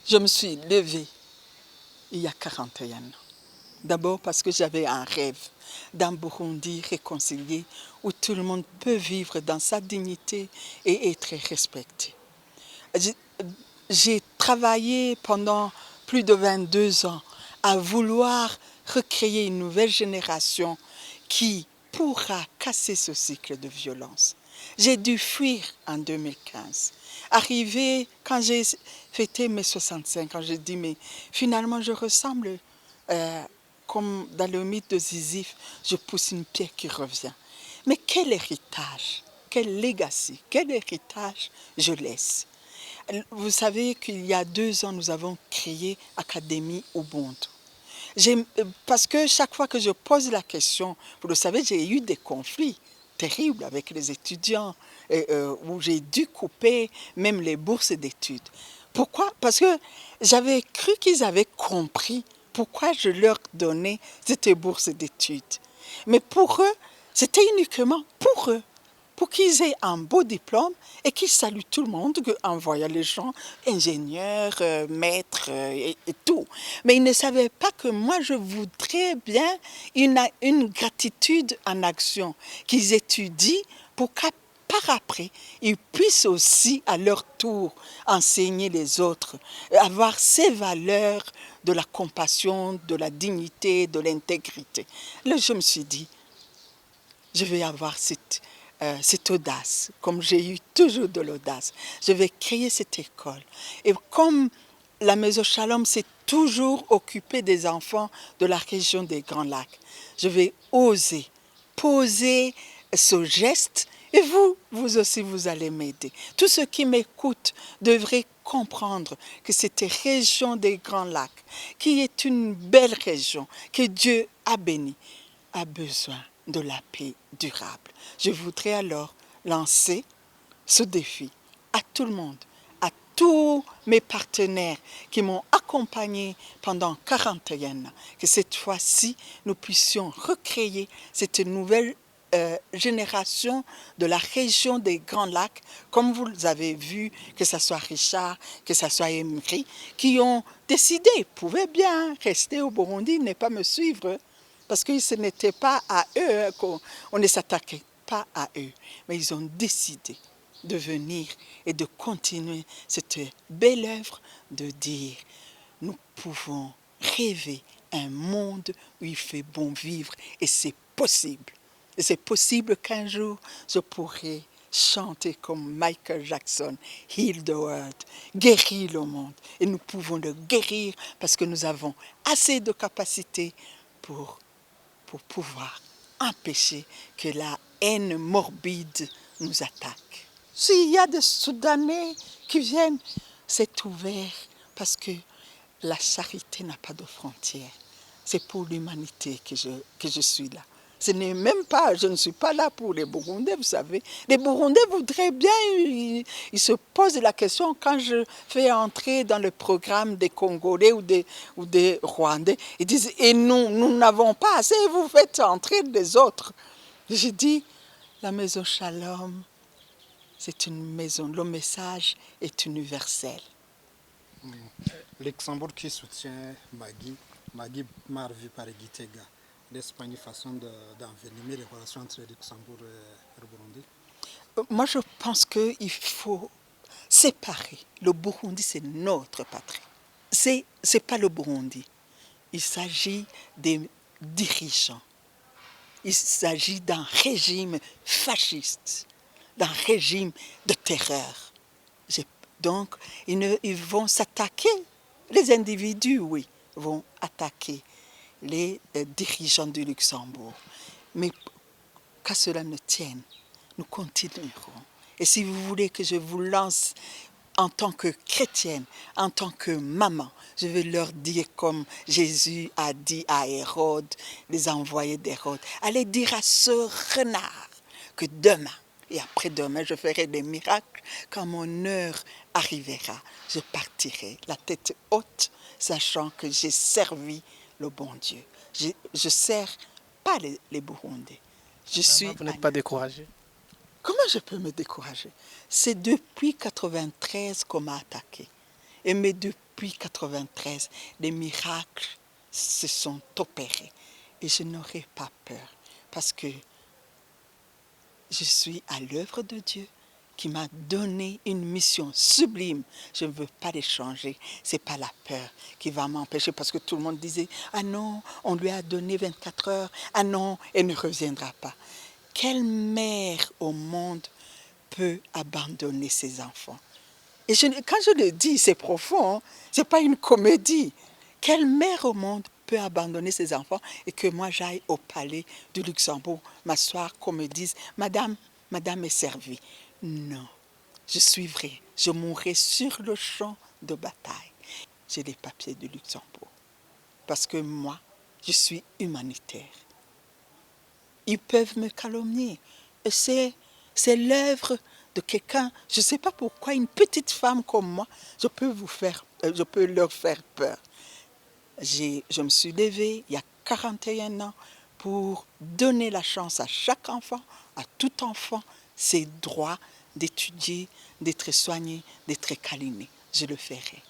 Je me suis levée il y a 41 ans. D'abord parce que j'avais un rêve d'un Burundi réconcilié où tout le monde peut vivre dans sa dignité et être respecté. J'ai travaillé pendant plus de 22 ans à vouloir recréer une nouvelle génération qui pourra casser ce cycle de violence. J'ai dû fuir en 2015. Arrivé, quand j'ai fêté mes 65 ans, j'ai dit, mais finalement, je ressemble, comme dans le mythe de Sisyphe, je pousse une pierre qui revient. Mais quel héritage, quel legacy, quel héritage je laisse? Vous savez qu'il y a 2 ans, nous avons créé Académie Ubuntu. Parce que chaque fois que je pose la question, vous le savez, j'ai eu des conflits terribles avec les étudiants, où j'ai dû couper même les bourses d'études. Pourquoi? Parce que j'avais cru qu'ils avaient compris pourquoi je leur donnais cette bourse d'études. Mais pour eux, c'était uniquement pour eux, pour qu'ils aient un beau diplôme et qu'ils saluent tout le monde en voyant les gens, ingénieurs, maîtres et tout. Mais ils ne savaient pas que moi, je voudrais bien une gratitude en action, qu'ils étudient pour qu'à par après, ils puissent aussi, à leur tour, enseigner les autres, avoir ces valeurs de la compassion, de la dignité, de l'intégrité. Là, je me suis dit, je vais avoir cette audace, comme j'ai eu toujours de l'audace. Je vais créer cette école. Et comme la Maison Shalom s'est toujours occupée des enfants de la région des Grands Lacs, je vais oser poser ce geste et vous aussi, vous allez m'aider. Tous ceux qui m'écoutent devraient comprendre que cette région des Grands Lacs, qui est une belle région, que Dieu a bénie, a besoin de la paix durable. Je voudrais alors lancer ce défi à tout le monde, à tous mes partenaires qui m'ont accompagné pendant 41 ans, que cette fois-ci, nous puissions recréer cette nouvelle génération de la région des Grands Lacs, comme vous avez vu, que ce soit Richard, que ce soit Emery, qui ont décidé, ils pouvaient bien rester au Burundi, ne pas me suivre, parce que ce n'était pas à eux qu'on ne s'attaquait pas à eux, mais ils ont décidé de venir et de continuer cette belle œuvre de dire nous pouvons rêver un monde où il fait bon vivre et c'est possible. Et c'est possible qu'un jour je pourrai chanter comme Michael Jackson, Heal the World, guérir le monde. Et nous pouvons le guérir parce que nous avons assez de capacité pour pouvoir empêcher que la haine morbide nous attaque. S'il y a des Soudanais qui viennent, c'est ouvert parce que la charité n'a pas de frontières. C'est pour l'humanité que je suis là. Ce n'est même pas, je ne suis pas là pour les Burundais, vous savez. Les Burundais voudraient bien, ils se posent la question quand je fais entrer dans le programme des Congolais ou des Rwandais. Ils disent, et nous n'avons pas assez, vous faites entrer les autres. J'ai dit, la maison Shalom, c'est une maison, le message est universel. Luxembourg qui soutient Magui Marvi par Gitega. N'est-ce pas une façon d'envenimer les relations entre le Luxembourg et le Burundi? Moi, je pense qu'il faut séparer. Le Burundi, c'est notre patrie. C'est pas le Burundi. Il s'agit des dirigeants. Il s'agit d'un régime fasciste, d'un régime de terreur. Donc, ils vont s'attaquer. Les individus, oui, vont attaquer les dirigeants du Luxembourg. Mais qu'à cela ne tienne, nous continuerons. Et si vous voulez que je vous lance en tant que chrétienne, en tant que maman, je vais leur dire comme Jésus a dit à Hérode, les envoyés d'Hérode, allez dire à ce renard que demain et après-demain, je ferai des miracles. Quand mon heure arrivera, je partirai la tête haute, sachant que j'ai servi le bon Dieu. Je ne sers pas les Burundais. Vous n'êtes pas découragé? Comment je peux me décourager? C'est depuis 1993 qu'on m'a attaqué. Mais depuis 1993, des miracles se sont opérés. Et je n'aurai pas peur parce que je suis à l'œuvre de Dieu qui m'a donné une mission sublime. Je ne veux pas les changer. Ce n'est pas la peur qui va m'empêcher parce que tout le monde disait « Ah non, on lui a donné 24 heures. Ah non, elle ne reviendra pas. » Quelle mère au monde peut abandonner ses enfants? Et quand je le dis, c'est profond, hein? Ce n'est pas une comédie. Quelle mère au monde peut abandonner ses enfants et que moi j'aille au palais du Luxembourg m'asseoir, qu'on me dise « Madame, madame est servie ». Non, je suivrai, je mourrai sur le champ de bataille. J'ai les papiers du Luxembourg parce que moi, je suis humanitaire. Ils peuvent me calomnier. C'est l'œuvre de quelqu'un, je ne sais pas pourquoi, une petite femme comme moi, je peux leur faire peur. Je me suis levée il y a 41 ans pour donner la chance à chaque enfant, à tout enfant, ses droits d'étudier, d'être soigné, d'être câliné. Je le ferai.